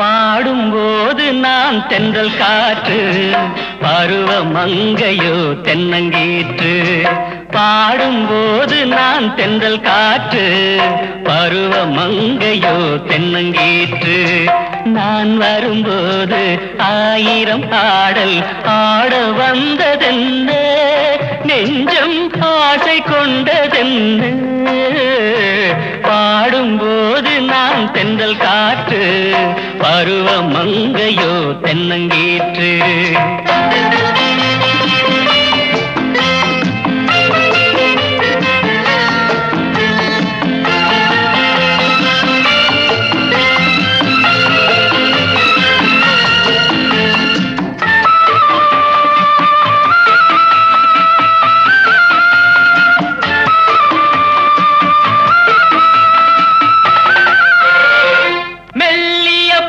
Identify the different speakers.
Speaker 1: பாடும்போது நான் தென்றல் காற்று, பருவ மங்கையோ தென்னங்கீற்று. பாடும்போது நான் தென்றல் காற்று, பருவ மங்கையோ தென்னங்கீற்று. நான் வரும்போது ஆயிரம் பாடல் ஆட வந்ததென்ன, நெஞ்சம் ஆசை கொண்டதென்ன. பாடும்போது நான் தென்றல் காற்று, பருவ மங்கையோ தென்னங்கீற்று.